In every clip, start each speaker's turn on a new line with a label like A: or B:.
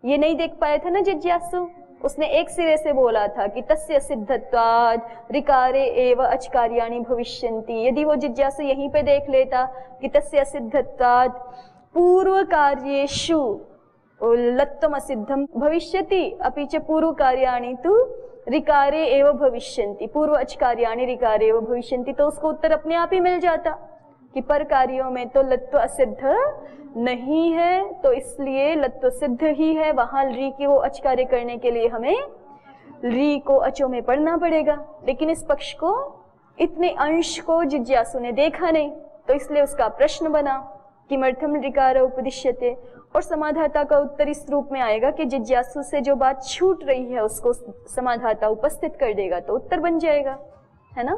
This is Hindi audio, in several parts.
A: ये नहीं देख पाया था ना जिज्ञासु, उसने एक सिरे से बोला था कि तस्य सिद्धत्वाद ऋकारे एव अचकार्याणि भविष्यन्ति। यदि वो जिज्ञासु यहीं पे देख लेता कि तस्य सिद्धत्वाद पूर्व कार्येषु लत्वम असिद्धम भविष्यति अपि च पूर्व कार्याणि तु ऋकारे एव भविष्यन्ति, पूर्व अचकार्याणि ऋकारे एव भविष्यन्ति। तो उसको उत्तर अपने आप ही मिल जाता कि पर कार्यों में तो लत्व असिद्ध नहीं है, तो इसलिए लत्व सिद्ध ही है, वहां री की वो अचकार्य करने के लिए हमें री को अचो में पढ़ना पड़ेगा। लेकिन इस पक्ष को, इतने अंश को जिज्ञासु ने देखा नहीं, तो इसलिए उसका प्रश्न बना किमर्थम ऋकार उपदिश्यते। और समाधाता का उत्तर इस रूप में आएगा कि जिज्ञासु से जो बात छूट रही है उसको समाधाता उपस्थित कर देगा तो उत्तर बन जाएगा, है ना।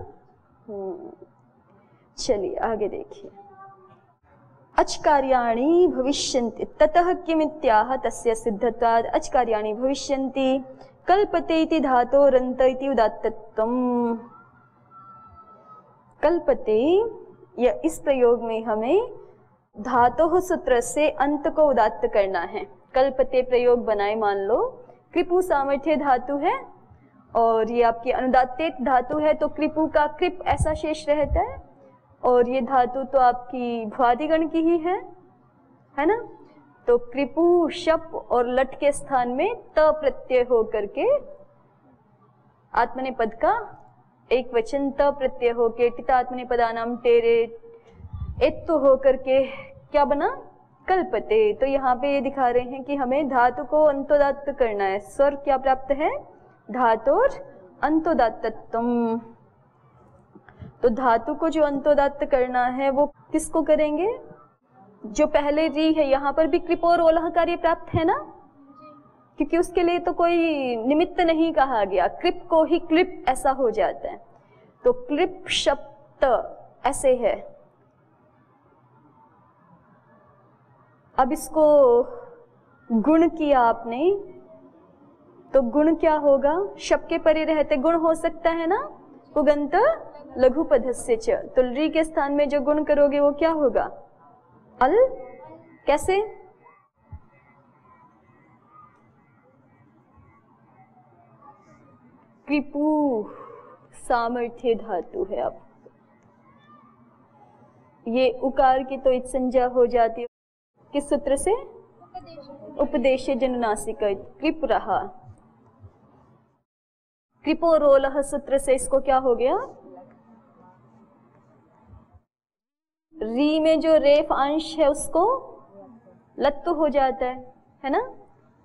A: चलिए आगे देखिए। अचकार्याणि भविष्यन्ति ततः किमित्याह तस्य सिद्धत्वाद अचकार्याणि भविष्यन्ति कल्पते इति धातोरन्त इति उदात्तत्वम्। कल्पते, या इस प्रयोग में हमें धातोः सूत्र से अंत को उदात्त करना है। कल्पते प्रयोग बनाए, मान लो कृपु सामर्थ्य धातु है और ये आपकी अनुदात्तेत धातु है, तो कृपु का कृप ऐसा शेष रहता है और ये धातु तो आपकी भ्वादिगण की ही है ना। तो कृपु शप और लट के स्थान में त प्रत्यय हो करके आत्मनेपद का एक वचन त प्रत्यय हो के टिता आत्मनेपदानाम टेरे एत्तु हो करके क्या बना, कल्पते। तो यहाँ पे ये दिखा रहे हैं कि हमें धातु को अंतोदात्त करना है। स्वर क्या प्राप्त है, धातोर अंतोदात्तत्वम्। तो धातु को जो अंतोदात्त करना है वो किसको करेंगे, जो पहले री है, यहाँ पर भी कृप और ओलह कार्य प्राप्त है ना, क्योंकि उसके लिए तो कोई निमित्त नहीं कहा गया, कृप को ही क्लिप ऐसा हो जाता है। तो क्लिप शब्द ऐसे है। अब इसको गुण किया आपने, तो गुण क्या होगा, शब के परे रहते गुण हो सकता है ना, पुगंत लघु पदस्य च। तो री के स्थान में जो गुण करोगे वो क्या होगा, अल। कैसे, कृपु सामर्थ्य धातु है। अब ये उकार की तो संज्ञा हो जाती है किस सूत्र से, उपदेश जनुनासिक कृप रहा। कृपो रोलह सूत्र से इसको क्या हो गया, री में जो रेफ अंश है उसको लत्तु हो जाता है ना।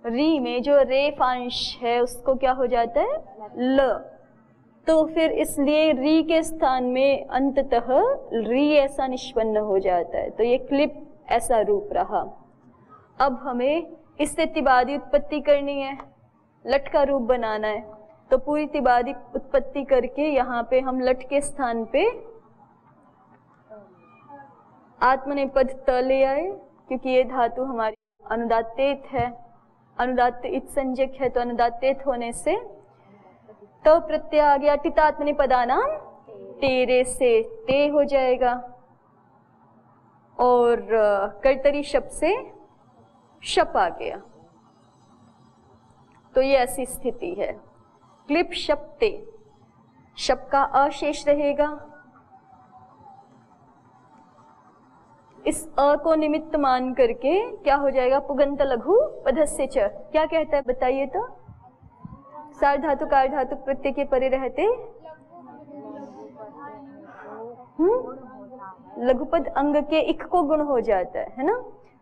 A: री में जो रेफ अंश है उसको क्या हो जाता है, ल। तो फिर इसलिए री के स्थान में अंततः री ऐसा निष्पन्न हो जाता है। तो ये क्लिप ऐसा रूप रहा। अब हमें इससे तिबादी उत्पत्ति करनी है, लट का रूप बनाना है। तो पूरी तिबादी उत्पत्ति करके यहाँ पे हम लट के स्थान पे आत्मनेपद त ले आए, क्योंकि ये धातु हमारी अनुदात्तेत है, अनुदात्त इत संज्ञक है, तो अनुदात्तेत होने से त प्रत्यय आ गया, टिता आत्मनेपदानाम तेरे से ते हो जाएगा और कर्तरी शब्द से शप आ गया। तो ये ऐसी स्थिति है। क्लिप शप्ते, शप का अशेष रहेगा। इस अ को निमित्त मान करके क्या हो जाएगा, पुगंत लघु पदस्य च। क्या कहता है बताइए तो, सार धातु कार धातु प्रत्यय के परे रहते लघुपद अंग के इक को गुण हो जाता है ना,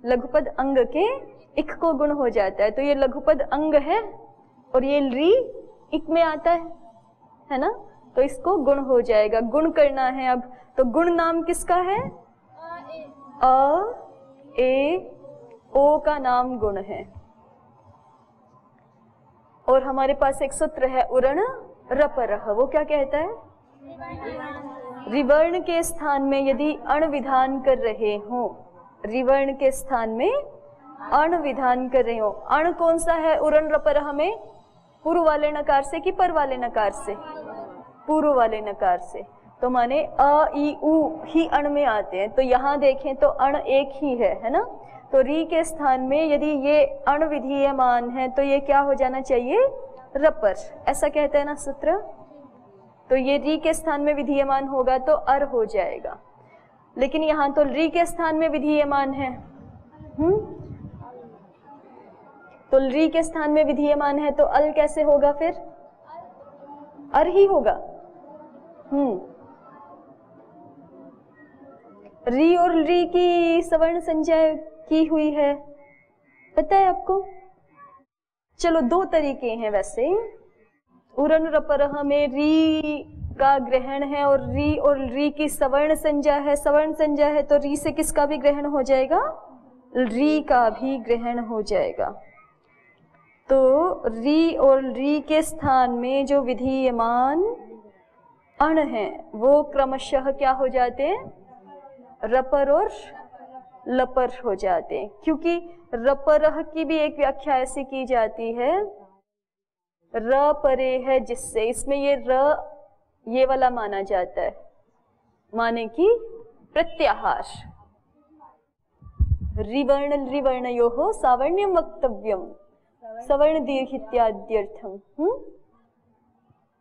A: लघुपद अंग के इक को गुण हो जाता है। तो ये लघुपद अंग है और ये री इक में आता है ना, तो इसको गुण हो जाएगा। गुण करना है अब, तो गुण नाम किसका है, अ ए ओ का नाम गुण है। और हमारे पास एक सूत्र है उरण रपरह, वो क्या कहता है, रिवर्ण के स्थान में यदि अण विधान कर रहे हो, रिवर्ण के स्थान में अण विधान कर रहे हो, अण कौन सा है उरण रपरह में, पूर्व वाले नकार से कि पर वाले नकार से, पूर्व वाले नकार से। तो माने अ ई उ ही अण में आते हैं। तो यहाँ देखें तो अण एक ही है ना, तो री के स्थान में यदि ये अण विधीयमान है तो ये क्या हो जाना चाहिए, रपर, ऐसा कहता है ना सूत्र। तो ये री के स्थान में विधीयमान होगा तो अर हो जाएगा, लेकिन यहाँ तो री के स्थान में विधीयमान है, तो री के स्थान में विधीयमान है तो अल कैसे होगा, फिर अर ही होगा। री और री की सवर्ण संज्ञा की हुई है, पता है आपको। चलो दो तरीके हैं वैसे, उरन रपरह में री का ग्रहण है और री की सवर्ण संज्ञा है, सवर्ण संज्ञा है तो री से किसका भी ग्रहण हो जाएगा, री का भी ग्रहण हो जाएगा। तो री और री के स्थान में जो विधीयमान अण है वो क्रमशः क्या हो जाते हैं, रपर और लपर हो जाते हैं, क्योंकि रपरह की भी एक व्याख्या ऐसी की जाती है, र परे है जिससे, इसमें ये र ये वाला माना जाता है, माने कि प्रत्याहार। रिवर्ण रिवर्णयोः सावर्ण्यं वक्तव्यम सवर्ण दीर्घ इत्याद्यर्थम।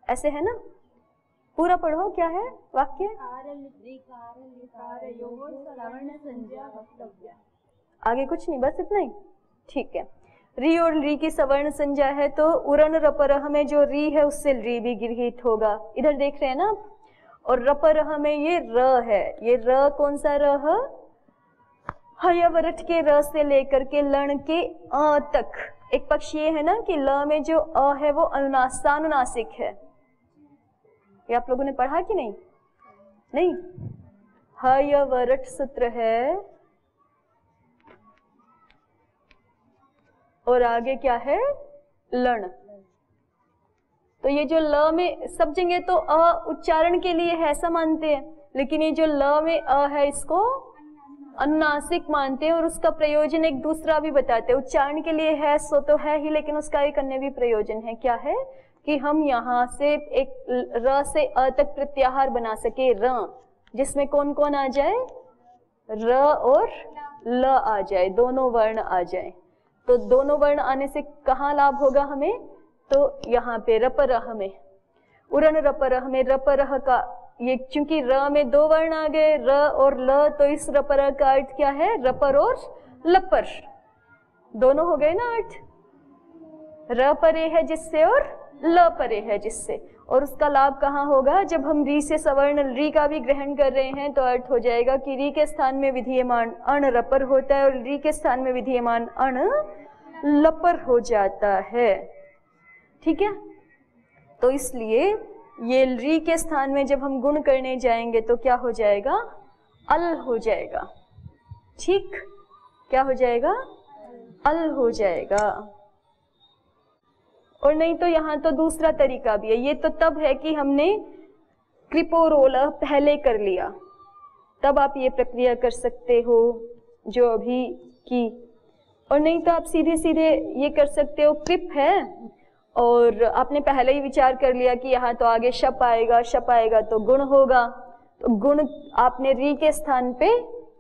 A: ऐसे है ना, पूरा पढ़ो, क्या है वाक्य, आगे कुछ नहीं, बस इतना ही, ठीक है। री और री की सवर्ण संज्ञा है तो उरन रपरह में जो री है उससे री भी गृहीत होगा, इधर देख रहे हैं ना। और रपरह में ये र है, ये र कौन सा र है, हयवरठ के र से लेकर के लण के अ तक। एक पक्ष ये है ना कि ल में जो अ है वो अनुनासिक है, ये आप लोगों ने पढ़ा कि नहीं, नहीं, हयवरठ सूत्र है और आगे क्या है, लण। तो ये जो ल में सब जगह तो अ उच्चारण के लिए है ऐसा मानते हैं, लेकिन ये जो ल में अ है इसको अनुनासिक मानते हैं और उसका प्रयोजन एक दूसरा भी बताते हैं। उच्चारण के लिए है सो तो है ही, लेकिन उसका एक अन्य भी प्रयोजन है, क्या है कि हम यहाँ से एक र से अ तक प्रत्याहार बना सके, र, जिसमें कौन कौन आ जाए, र और ल आ जाए, दोनों वर्ण आ जाए। तो दोनों वर्ण आने से कहाँ लाभ होगा हमें, तो यहाँ पे रपरह में, उरन रपरह में रपरह का ये, चूंकि र में दो वर्ण आ गए, र और ल, तो इस रपरह का अर्थ क्या है, रपर और लपर, दोनों हो गए ना अर्थ। र परे है जिससे और ल परे है जिससे, और उसका लाभ कहाँ होगा, जब हम री से सवर्ण री का भी ग्रहण कर रहे हैं तो अर्थ हो जाएगा कि री के स्थान में विधीयमान अण रपर होता है और री के स्थान में विधीयमान अण लपर हो जाता है, ठीक है। तो इसलिए ये री के स्थान में जब हम गुण करने जाएंगे तो क्या हो जाएगा, अल हो जाएगा, ठीक, क्या हो जाएगा, अल हो जाएगा। और नहीं तो यहाँ तो दूसरा तरीका भी है, ये तो तब है कि हमने कृपोरोल पहले कर लिया, तब आप ये प्रक्रिया कर सकते हो जो अभी की, और नहीं तो आप सीधे सीधे ये कर सकते हो, कृप है और आपने पहले ही विचार कर लिया कि यहाँ तो आगे शप आएगा, शप आएगा तो गुण होगा, तो गुण आपने री के स्थान पे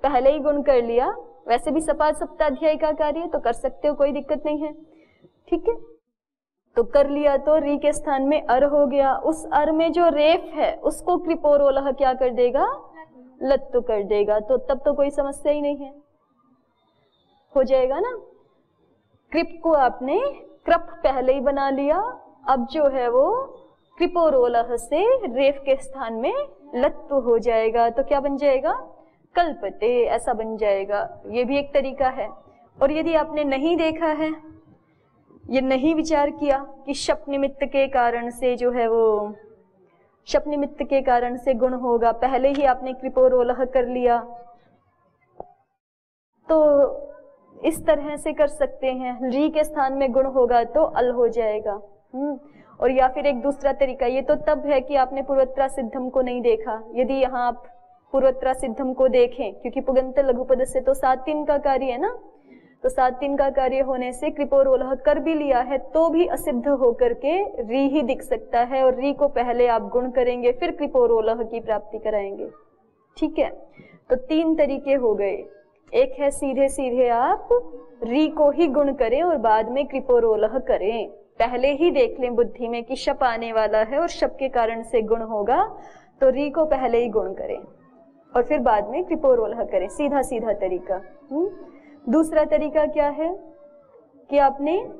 A: पहले ही गुण कर लिया, वैसे भी सपाद सप्ताध्यायी का कार्य तो कर सकते हो, कोई दिक्कत नहीं है, ठीक है। तो कर लिया तो री के स्थान में अर हो गया, उस अर में जो रेफ है उसको कृपोरोलह क्या कर देगा, लत्तु कर देगा, तो तब तो कोई समस्या ही नहीं है, हो जाएगा ना। कृप को आपने कृप पहले ही बना लिया, अब जो है वो कृपोरोलह से रेफ के स्थान में लत्तु हो जाएगा, तो क्या बन जाएगा, कल्पते, ऐसा बन जाएगा। ये भी एक तरीका है। और यदि आपने नहीं देखा है, ये नहीं विचार किया कि शप निमित्त के कारण से जो है वो शप निमित्त के कारण से गुण होगा, पहले ही आपने कृपोरोलह कर लिया, तो इस तरह से कर सकते हैं, री के स्थान में गुण होगा तो अल हो जाएगा। और या फिर एक दूसरा तरीका, ये तो तब है कि आपने पूर्वोत्तरा सिद्धम को नहीं देखा, यदि यहाँ आप पूर्वोत्तरा सिद्धम को देखें, क्योंकि पुगंत लघुपद से तो 7-3 का कार्य है ना, तो 7-3 का कार्य होने से कृपोरोलह कर भी लिया है तो भी असिद्ध होकर के री ही दिख सकता है, और री को पहले आप गुण करेंगे फिर कृपोरोलह की प्राप्ति कराएंगे, ठीक है। तो 3 तरीके हो गए, एक है सीधे सीधे आप री को ही गुण करें और बाद में कृपोरोलह करें। पहले ही देख लें बुद्धि में कि शप आने वाला है और शप के कारण से गुण होगा, तो री को पहले ही गुण करें और फिर बाद में कृपोरोलह करें। सीधा सीधा तरीका। दूसरा तरीका क्या है कि आपने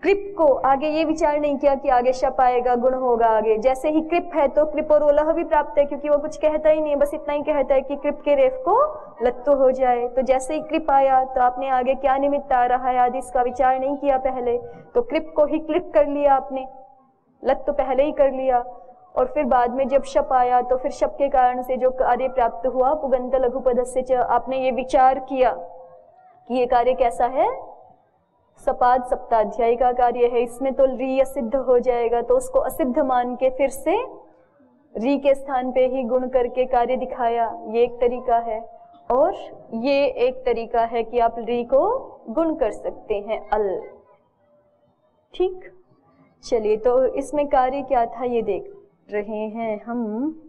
A: कृप को आगे ये विचार नहीं किया कि आगे शप आएगा, गुण होगा आगे। जैसे ही कृप है तो कृपोरोलह भी प्राप्त है, क्योंकि वो कुछ कहता ही नहीं है, बस इतना ही कहता है कि कृप के रेफ को लत्तु हो जाए। तो जैसे ही कृप आया तो आपने आगे क्या निमित्त आ रहा है आदि इसका विचार नहीं किया पहले, तो कृप को ही क्लिप कर लिया आपने, लत्तु पहले ही कर लिया। और फिर बाद में जब शप आया तो फिर शप के कारण से जो कार्य प्राप्त हुआ पुगंत लघुपदस्य च, आपने ये विचार किया कि ये कार्य कैसा है, सपाद सप्ताध्यायी का कार्य है, इसमें तो री असिद्ध हो जाएगा, तो उसको असिद्ध मान के फिर से री के स्थान पे ही गुण करके कार्य दिखाया। ये एक तरीका है। और ये एक तरीका है कि आप री को गुण कर सकते हैं अल। ठीक, चलिए तो इसमें कार्य क्या था ये देख रहे हैं हम।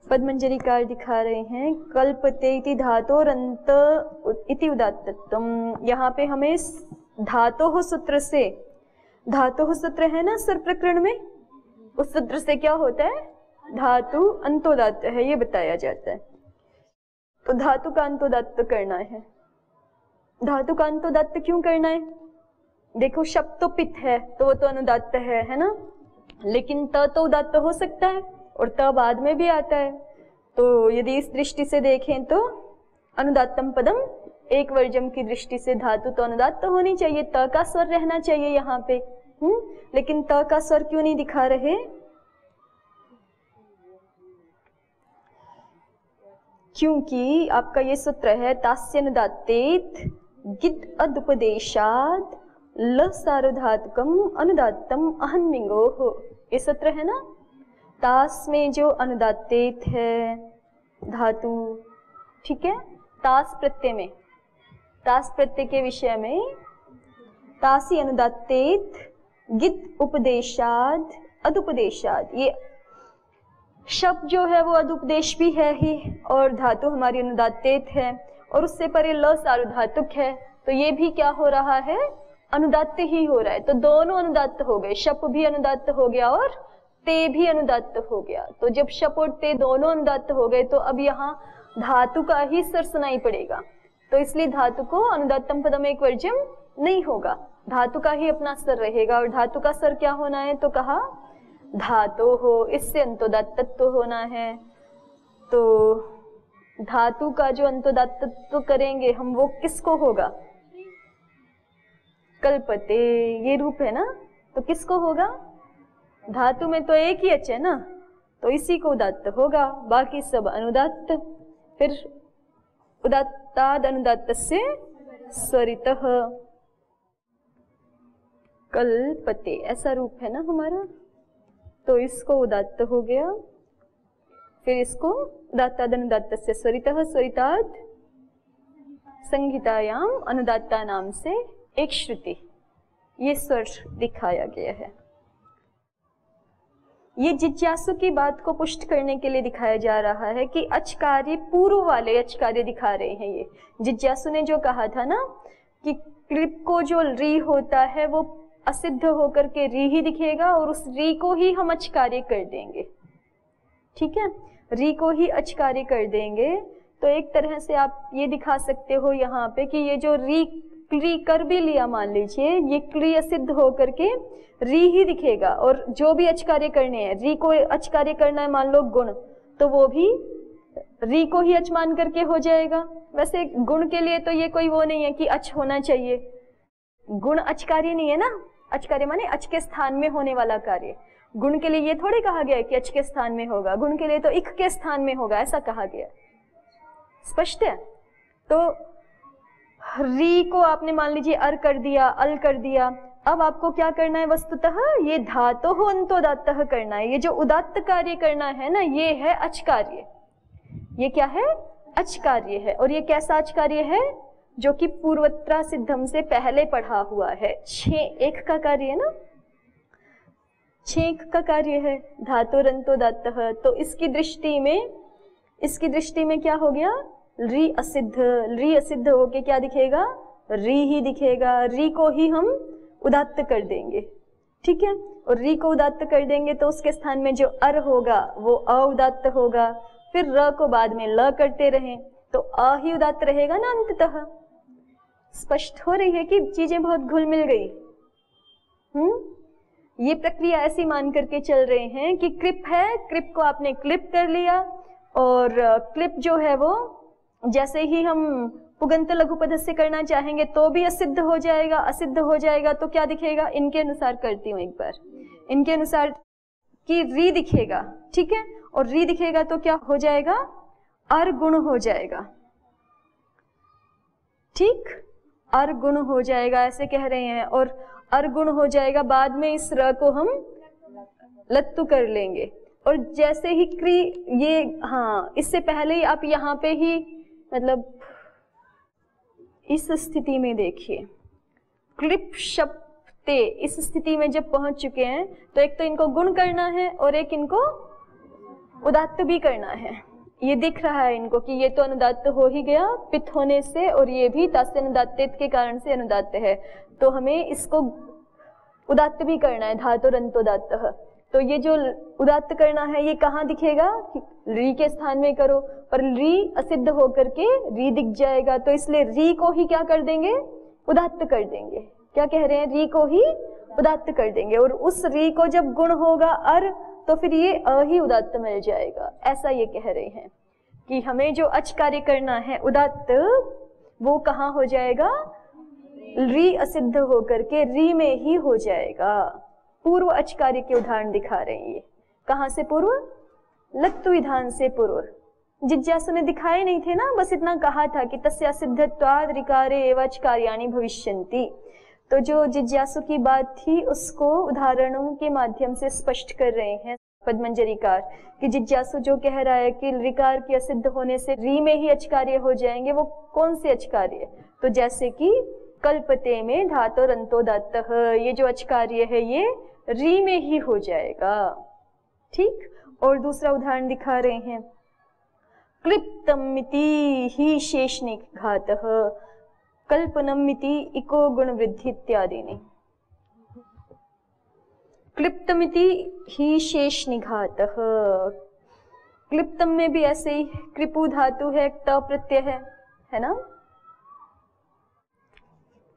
A: पद्मंजरी कार्य दिखा रहे हैं। कल्पते इति धातोरंत इति उदात्तत्वम। यहाँ पे हमें धातोः सूत्र से, धातुः सूत्र है ना सर प्रकरण में, उस सूत्र से क्या होता है, धातु अंतोदात्त है, ये बताया जाता है। तो धातु का अंतोदात्त करना है। धातु का अंतोदात्त क्यों करना है? देखो शब्द तो पित है तो वो तो अनुदात्त है ना, लेकिन त तो उदात्त हो सकता है और त बाद में भी आता है। तो यदि इस दृष्टि से देखें तो अनुदात्तम पदम एक वर्जम की दृष्टि से धातु तो अनुदात्त होनी चाहिए, त का स्वर रहना चाहिए यहाँ पे। लेकिन त का स्वर क्यों नहीं दिखा रहे? क्योंकि आपका ये सूत्र है तास्यनुदात्तेत गित अदुपदेशाद ल सार्वधातुकम अनुदात्तम अहन्मिंगो हो। ये सूत्र है ना, तास में जो अनुदात्तेत है धातु, ठीक है, तास प्रत्यय में, तास प्रत्यय के विषय में तासी अनुदात्तेत गित उपदेशाद अदुपदेशाद। ये शब्द जो है वो अदुपदेश भी है ही और धातु हमारी अनुदात्तेत है और उससे परे ल सार्वधातुक है, तो ये भी क्या हो रहा है, अनुदात्त ही हो रहा है। तो दोनों अनुदात्त हो गए, शप भी अनुदात्त हो गया और ते भी अनुदात्त हो गया। तो जब शप और ते दोनों अनुदात्त हो गए तो अब यहाँ धातु का ही स्वर सुनाई पड़ेगा, तो इसलिए धातु को अनुदात्तम पदम एक वर्जम नहीं होगा, धातु का ही अपना स्वर रहेगा। और धातु का स्वर क्या होना है, तो कहा धातु हो, इससे अंतोदात्तत्व होना है। तो धातु का जो अंतोदात्तत्व करेंगे हम वो किसको होगा, कल्पते, ये रूप है ना, तो किसको होगा, धातु में तो एक ही अच है ना, तो इसी को उदात्त होगा, बाकी सब अनुदात्त। फिर उदात्ताद अनुदात्तस्य स्वरितः कल्पते, ऐसा रूप है ना हमारा, तो इसको उदात्त हो गया। फिर इसको उदात्ताद अनुदात्तस्य स्वरितः, स्वरिताद संहितायाम अनुदात्ता नाम से एक श्रुति, ये स्वर दिखाया गया है। ये जिज्ञासु की बात को पुष्ट करने के लिए दिखाया जा रहा है कि अच कार्य, पूर्व वाले अच कार्य दिखा रहे हैं। ये जिज्ञासु ने जो कहा था ना कि क्लिप को जो री होता है वो असिद्ध होकर के री ही दिखेगा और उस री को ही हम अच कार्य कर देंगे, ठीक है, री को ही अच कार्य कर देंगे। तो एक तरह से आप ये दिखा सकते हो यहाँ पे कि ये जो री कर भी लिया, मान लीजिए ये क्री असिद्ध होकर के री ही दिखेगा और जो भी अच कार्य करने हैं, री को अच कार्य करना है मान लो गुण, तो वो भी री को ही अच मान करके हो जाएगा। वैसे गुण के लिए तो ये कोई वो नहीं है कि अच होना चाहिए, गुण अच कार्य नहीं है ना, अच कार्य माने अच के स्थान में होने वाला कार्य। गुण के लिए ये थोड़ी कहा गया है कि अच के स्थान में होगा, गुण के लिए तो इक के स्थान में होगा, ऐसा कहा गया। स्पष्ट है? तो री को आपने मान लीजिए अर कर दिया, अल कर दिया। अब आपको क्या करना है, वस्तुतः ये धातु हो अंतोदात्त करना है। ये जो उदात्त कार्य करना है ना, ये है अच कार्य। ये क्या है, अच कार्य है। और ये कैसा अच कार्य है, जो कि पूर्वत्रा सिद्धम से पहले पढ़ा हुआ है। 6-1 का कार्य है ना, 6 का कार्य है धातुरंतोदात्त। तो इसकी दृष्टि में क्या हो गया, री असिद्ध होके क्या दिखेगा, री ही दिखेगा। री को ही हम उदात्त कर देंगे, ठीक है। और री को उदात्त कर देंगे तो उसके स्थान में जो अर होगा वो अउदात्त होगा। फिर र को बाद में ल करते रहें तो अ ही उदात्त रहेगा ना अंततः। स्पष्ट हो रही है कि चीजें बहुत घुल मिल गई। ये प्रक्रिया ऐसी मान करके चल रहे हैं कि क्लिप है, क्लिप को आपने क्लिप कर लिया और क्लिप जो है वो जैसे ही हम पुगंत लघुपद से करना चाहेंगे तो भी असिद्ध हो जाएगा। असिद्ध हो जाएगा तो क्या दिखेगा, इनके अनुसार करती हूँ एक बार, इनके अनुसार कि री दिखेगा, ठीक है। और री दिखेगा तो क्या हो जाएगा, अर गुण हो जाएगा, ठीक, अर गुण हो जाएगा ऐसे कह रहे हैं। और अर गुण हो जाएगा, बाद में इस र को हम लत्तु कर लेंगे। और जैसे ही क्री ये, हाँ, इससे पहले ही आप यहाँ पे ही मतलब इस स्थिति में देखिए, क्लिप शब्दे इस स्थिति में जब पहुंच चुके हैं तो एक तो इनको गुण करना है और एक इनको उदात्त भी करना है। ये दिख रहा है इनको कि ये तो अनुदात्त हो ही गया पित्त होने से, और ये भी तस्य अनुदात्तित के कारण से अनुदात्त है, तो हमें इसको उदात्त भी करना है, धातु रंतोदात्तः। तो ये जो उदात्त करना है ये कहाँ दिखेगा, री के स्थान में करो, पर री असिद्ध होकर के री दिख जाएगा, तो इसलिए री को ही क्या कर देंगे, उदात्त कर देंगे। क्या कह रहे हैं, री को ही उदात्त कर देंगे। और उस री को जब गुण होगा अर तो फिर ये अ ही उदात्त मिल जाएगा, ऐसा ये कह रहे हैं कि हमें जो अच कार्य करना है उदात्त, वो कहाँ हो जाएगा, री असिद्ध होकर के री में ही हो जाएगा। पूर्व अच कार्य के उदाहरण दिखा रहे हैं ये, कहाँ से पूर्व, लत्तु विधान से पूर्व। जिज्ञासु ने दिखाए नहीं थे ना, बस इतना कहा था कि तस्या सिद्धत्वाद ऋकारे एव अच कार्याणि भविष्यन्ति। तो जो जिज्ञासु की बात थी उसको उदाहरणों के माध्यम से स्पष्ट कर रहे हैं पद्मंजरीकार, कि जिज्ञासु जो कह रहा है कि ऋकार के असिद्ध होने से री में ही अच कार्य हो जाएंगे, वो कौन से अच कार्य, तो जैसे कि कल्पते में धातो रंतोदात्तः, ये जो अच कार्य है ये री में ही हो जाएगा, ठीक। और दूसरा उदाहरण दिखा रहे हैं, क्लिप्तमिति ही शेषनिघातः कल्पनमिति इको गुण वृद्धि इत्यादि ने। क्लिप्तमिति ही शेषनिघातः, क्लिप्तम में भी ऐसे ही कृपु धातु है, त प्रत्यय है ना,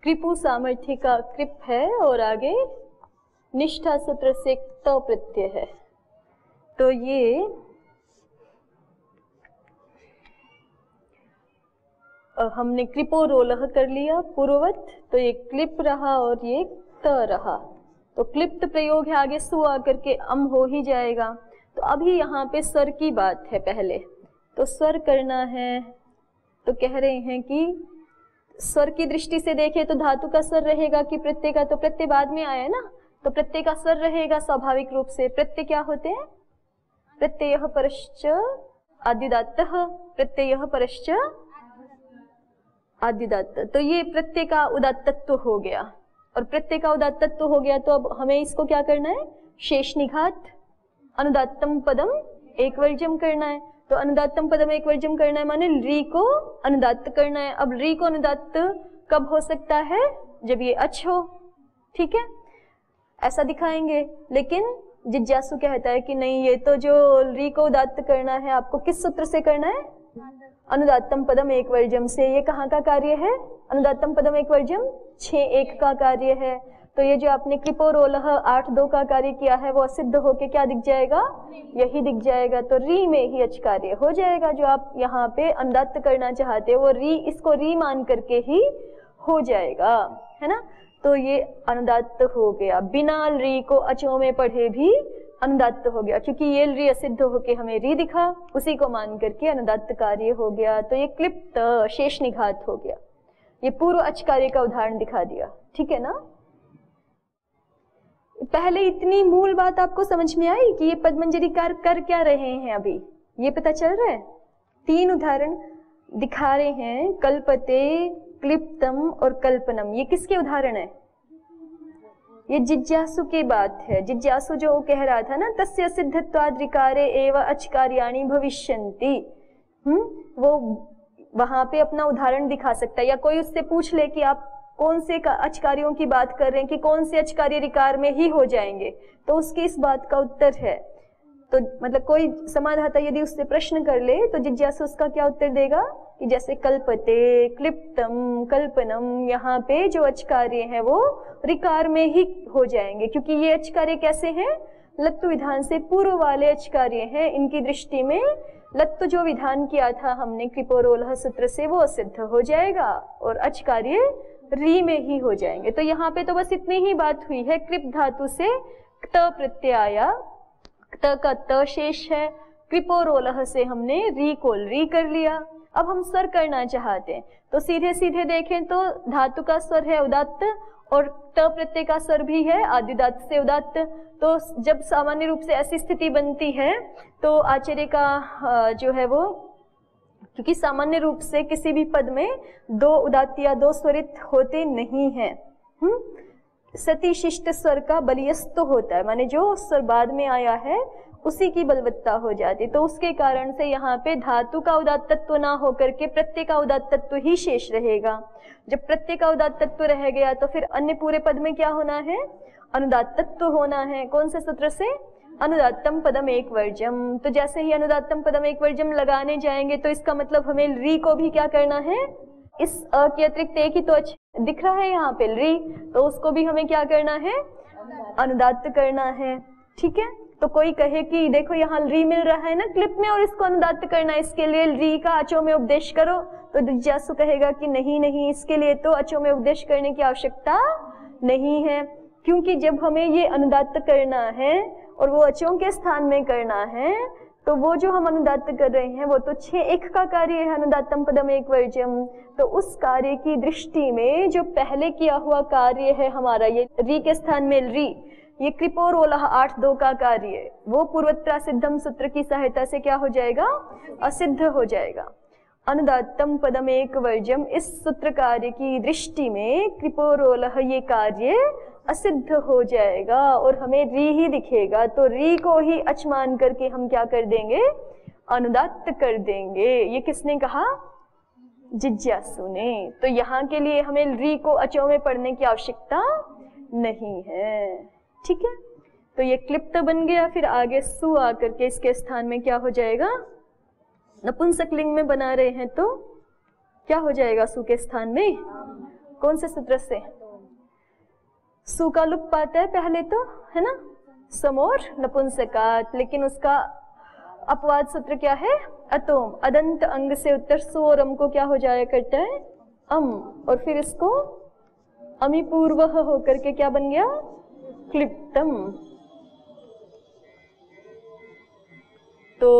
A: कृपु सामर्थ्य का कृप है और आगे निष्ठा सूत्र से त प्रत्यय है। तो ये हमने कृपो रोलह कर लिया पूर्ववत, तो ये क्लिप रहा और ये त रहा, तो क्लिप्त प्रयोग है, आगे सु आकर के अम हो ही जाएगा। तो अभी यहाँ पे स्वर की बात है, पहले तो स्वर करना है, तो कह रहे हैं कि स्वर की दृष्टि से देखें तो धातु का स्वर रहेगा कि प्रत्यय का, तो प्रत्यय बाद में आया ना, तो प्रत्यय का स्वर रहेगा स्वाभाविक रूप से। प्रत्यय क्या होते हैं, प्रत्ययः परश्च आद्युदात्तः, प्रत्ययः परश्च आद्युदात्त, तो ये प्रत्यय का उदात्तत्व हो गया। और प्रत्यय का उदात्तत्व हो गया तो अब हमें इसको क्या करना है, शेष निघात अनुदात्तम पदम एक वर्जम करना है। तो अनुदात्तम पदम एक वर्जम करना है माने री को अनुदात्त करना है। अब री को अनुदात्त कब हो सकता है, जब ये अच हो, ठीक है, ऐसा दिखाएंगे। लेकिन जिज्ञासु कहता है कि नहीं, ये तो जो री को उदात्त करना है आपको किस सूत्र से करना है, अनुदात्तम पदम एक वर्जम से। ये कहाँ का कार्य है, अनुदात्तम पदम एक वर्जम 6-1 का कार्य है। तो ये जो आपने कृपोरोलह 8-2 का कार्य किया है वो असिद्ध होके क्या दिख जाएगा, यही दिख जाएगा। तो री में ही अच कार्य हो जाएगा। जो आप यहाँ पे अनुदात्त करना चाहते हो वो री, इसको री मान करके ही हो जाएगा, है ना। तो ये अनुदात्त हो गया, बिना री को अचों में पढ़े भी अनुदात्त हो गया, क्योंकि ये री असिद्ध होके हमें री दिखा, उसी को मान करके अनुदात्त कार्य हो गया। तो ये क्लिप्त शेष निघात हो गया। ये पूर्व अच कार्य का उदाहरण दिखा दिया, ठीक है ना। पहले इतनी मूल बात आपको समझ में आई कि ये पद्मंजरीकार कर क्या रहे हैं, अभी ये पता चल रहा है। 3 उदाहरण दिखा रहे हैं, कल्पते, क्लिप्तम और कल्पनम। ये किसके उदाहरण है, ये जिज्ञासु की बात है। जिज्ञासु जो कह रहा था ना, तस्य सिद्धत्वाद ऋकारे एव अच कार्याणि भविष्यन्ति, वो वहां पे अपना उदाहरण दिखा सकता है, या कोई उससे पूछ ले कि आप कौन से अचकार्यों की बात कर रहे हैं, कि कौन से अचकार्य ऋकार में ही हो जाएंगे, तो उसकी इस बात का उत्तर है। तो मतलब कोई समाधाता यदि उससे प्रश्न कर ले तो जिज्ञासु उसका क्या उत्तर देगा कि जैसे कल्पते, क्लिप्तम, कल्पनम, यहाँ पे जो अचकार्य हैं वो ऋकार में ही हो जाएंगे, क्योंकि ये अचकार्य कैसे हैं, लत्तु विधान से पूर्व वाले अचकार्य हैं। इनकी दृष्टि में लत्तु जो विधान किया था हमने कृपोरोलह सूत्र से वो सिद्ध हो जाएगा और अचकार्य री में ही हो जाएंगे। तो यहाँ पे तो बस इतनी ही बात हुई है। कृप धातु से क्त प्रत्यय आया, क्त का त शेष है, कृपोरोलह से हमने री को री कर लिया। अब हम स्वर करना चाहते हैं तो सीधे सीधे देखें तो धातु का स्वर है उदात्त और त प्रत्यय का स्वर भी है आदिदात्त से उदात्त। तो जब सामान्य रूप से ऐसी स्थिति बनती है तो आचार्य का जो है वो, क्योंकि सामान्य रूप से किसी भी पद में दो उदात्त या दो स्वरित होते नहीं हैं, सती शिष्ट स्वर का बलियस्त होता है, माने जो स्वर बाद में आया है उसी की बलवत्ता हो जाती। तो उसके कारण से यहाँ पे धातु का उदात्त तत्व ना होकर के प्रत्यय का उदात्त तत्व ही शेष रहेगा। जब प्रत्यय का उदात्त तत्व रह गया तो फिर अन्य पूरे पद में क्या होना है, अनुदात्त तत्व होना है। कौन से सूत्र से, अनुदात्तम पदम एक वर्जम। तो जैसे ही अनुदात्तम पदम एक वर्जम लगाने जाएंगे तो इसका मतलब हमें री को भी क्या करना है, इस अ के अतिरिक्त एक ही तो दिख रहा है यहाँ पे री, तो उसको भी हमें क्या करना है, अनुदात्त करना है। ठीक है, तो कोई कहे कि देखो यहाँ री मिल रहा है ना क्लिप में और इसको अनुदात्त करना है, इसके लिए री का अचो में उपदेश करो, तो जिज्ञासु कहेगा कि नहीं नहीं, इसके लिए तो अचो में उपदेश करने की आवश्यकता नहीं है, क्योंकि जब हमें ये अनुदात्त करना है और वो अचों के स्थान में करना है तो वो जो हम अनुदात्त कर रहे हैं वो तो 6-1 का कार्य है, अनुदात्तम पदम एक वर्जम। तो उस कार्य की दृष्टि में जो पहले किया हुआ कार्य है हमारा, ये री के स्थान में री, ये कृपोरोलह 8-2 का कार्य, वो पूर्वत्र सिद्धम सूत्र की सहायता से क्या हो जाएगा, असिद्ध हो जाएगा। अनुदात्तम पदम एक वर्जम, इस सूत्र कार्य की दृष्टि में कृपोरोलह ये कार्य असिद्ध हो जाएगा और हमें री ही दिखेगा। तो री को ही अच मान करके हम क्या कर देंगे, अनुदात्त कर देंगे। ये किसने कहा, जिज्ञासु ने। तो यहाँ के लिए हमें री को अचों में पढ़ने की आवश्यकता नहीं है। ठीक है, तो ये क्लिप्त बन गया। फिर आगे सु आकर के इसके स्थान में क्या हो जाएगा, नपुंसक लिंग में बना रहे हैं तो क्या हो जाएगा सु के स्थान में, कौन से सूत्र से, सु का लुप पाता है पहले तो, है ना, समोर नपुंसकात, लेकिन उसका अपवाद सूत्र क्या है, अतोम, अदंत अंग से उत्तर सु और अम को क्या हो जाया करता है, अम, और फिर इसको अमी पूर्व होकर के क्या बन गया, क्लिप्तम। तो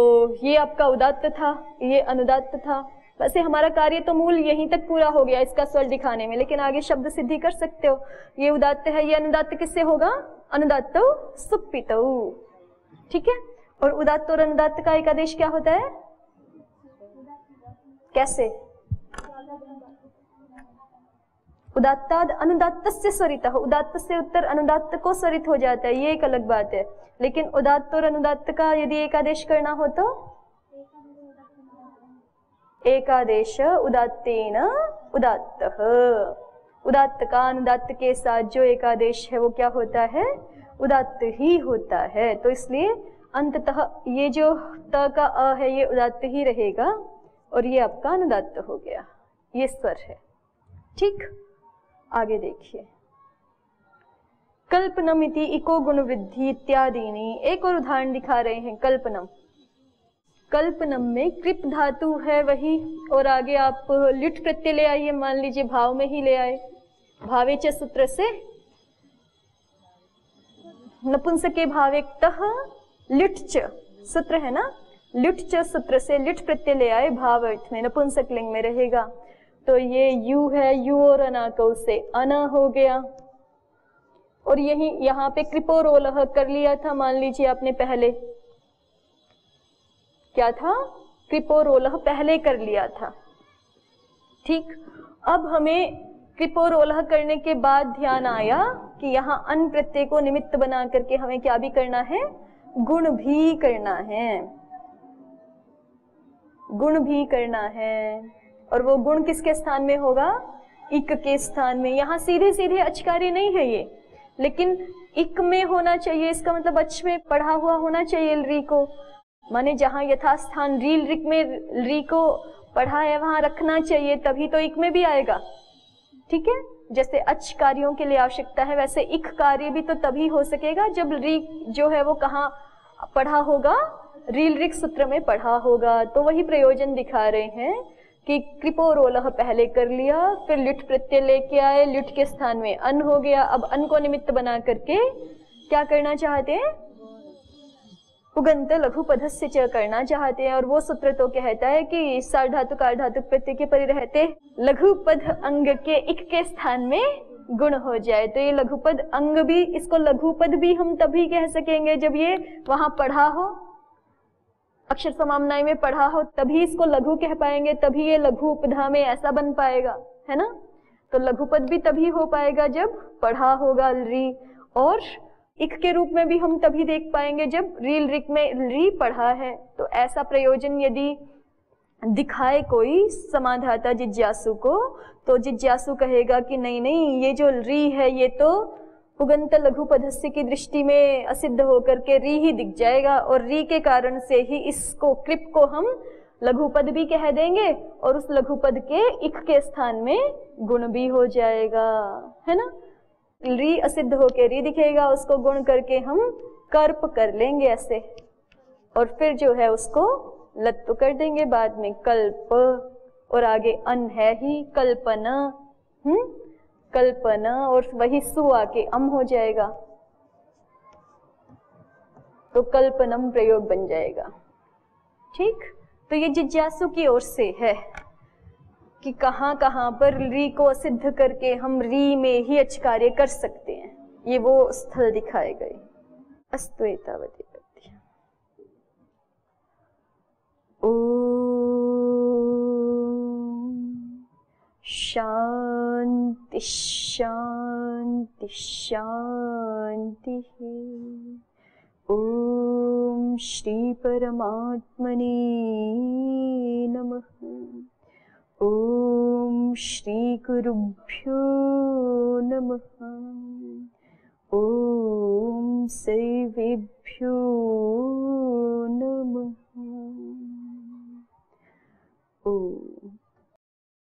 A: ये आपका उदात्त था, ये अनुदात्त था। वैसे हमारा कार्य तो मूल यहीं तक पूरा हो गया इसका स्वर दिखाने में, लेकिन आगे शब्द सिद्धि कर सकते हो। ये उदात्त है, ये अनुदात्त किससे होगा, अनुदात्त सुप्पित। ठीक है, और उदात्त और अनुदात्त का एक आदेश क्या होता है, कैसे, उदात्ताद अनुदात्तस्य स्वरितः, उदात्त से उत्तर अनुदात्त को स्वरित हो जाता है, ये एक अलग बात है। लेकिन उदात्त और अनुदात्त का यदि एक आदेश करना हो तो एकादेश उदात्तेन उदात्तः, उदात्त का अनुदात्त के साथ जो एकादेश है वो क्या होता है, उदात्त ही होता है। तो इसलिए अंततः ये जो त का अ है ये उदात्त ही रहेगा और ये आपका अनुदात्त हो गया, ये स्वर है। ठीक, आगे देखिए, कल्पनम इति इको गुण वृद्धि इत्यादीनि। एक और उदाहरण दिखा रहे हैं, कल्पनम। कल्पनम में कृप धातु है वही, और आगे आप लिट प्रत्यय ले आइए, मान लीजिए भाव में ही ले आए, भावे च सूत्र से नपुंसके भावेक्तः लिट च सूत्र है ना, लिट च सूत्र से लिट प्रत्यय ले आए, भाव अर्थ में नपुंसक लिंग में रहेगा। तो ये यू है, यू और अनाकौ से अना हो गया, और यही यहाँ पे कृपोरोलह कर लिया था, मान लीजिए आपने पहले क्या था, कृपोरोलह पहले कर लिया था। ठीक, अब हमें कृपोरोलह करने के बाद ध्यान आया कि यहाँ अन प्रत्यय को निमित्त बना करके हमें क्या भी करना है, गुण भी करना है, गुण भी करना है। और वो गुण किसके स्थान में होगा? इक के स्थान में। यहाँ सीधे सीधे अचकार्य नहीं है ये, लेकिन इक में होना चाहिए, इसका मतलब अच में पढ़ा हुआ होना चाहिए री को, माने जहाँ यथास्थान रील रिक में री को पढ़ा है वहां रखना चाहिए, तभी तो इक में भी आएगा। ठीक है, जैसे अच कार्यों के लिए आवश्यकता है, वैसे इक कार्य भी तो तभी हो सकेगा जब री जो है वो कहाँ पढ़ा होगा? रील रिक सूत्र में पढ़ा होगा। तो वही प्रयोजन दिखा रहे हैं कि कृपोरोलह पहले कर लिया, फिर ल्युट प्रत्यय लेके आए, ल्युट के स्थान में अन हो गया। अब अन को निमित्त बना करके क्या करना चाहते हैं? उगंत लघु पदस्य च करना चाहते हैं। और वो सूत्र तो कहता है कि सार्वधातुक आर्धातुक प्रत्यय के परि रहते लघु पद अंग के इक के स्थान में गुण हो जाए। तो ये लघु पद अंग भी, इसको लघु पद भी हम तभी कह सकेंगे जब ये वहां पढ़ा हो, अक्षर समाम्नाय में पढ़ा हो, तभी इसको लघु कह पाएंगे, तभी ये लघु उपधा में ऐसा बन पाएगा, है ना। तो लघु पद भी तभी हो पाएगा जब पढ़ा होगा री, और इक के रूप में भी हम तभी देख पाएंगे जब रील रिक में री पढ़ा है। तो ऐसा प्रयोजन यदि दिखाए कोई समाधाता जिज्ञासु को, तो जिज्ञासु कहेगा कि नहीं नहीं, ये जो री है ये तो उगंत लघु पदस्य की दृष्टि में असिद्ध होकर के री ही दिख जाएगा, और री के कारण से ही इसको कृप को हम लघु पद भी कह देंगे, और उस लघु पद के इक के स्थान में गुण भी हो जाएगा, है ना। री असिद्ध होके री दिखेगा, उसको गुण करके हम कर्प कर लेंगे ऐसे, और फिर जो है उसको लत्व कर देंगे बाद में कल्प, और आगे अन है ही कल्पना, कल्पना, और वही सु आके अम हो जाएगा, तो कल्पनम प्रयोग बन जाएगा। ठीक, तो ये जिज्ञासु की ओर से है कि कहां कहां पर री को असिद्ध करके हम री में ही अचकार्य कर सकते हैं, ये वो स्थल दिखाए गए। अस्तु एतावत्। शांति शांति शांति। ओम श्री परमात्मने नमः। ओम श्री गुरुभ्यो नमः। ओम सर्वेभ्यो नमः। ओम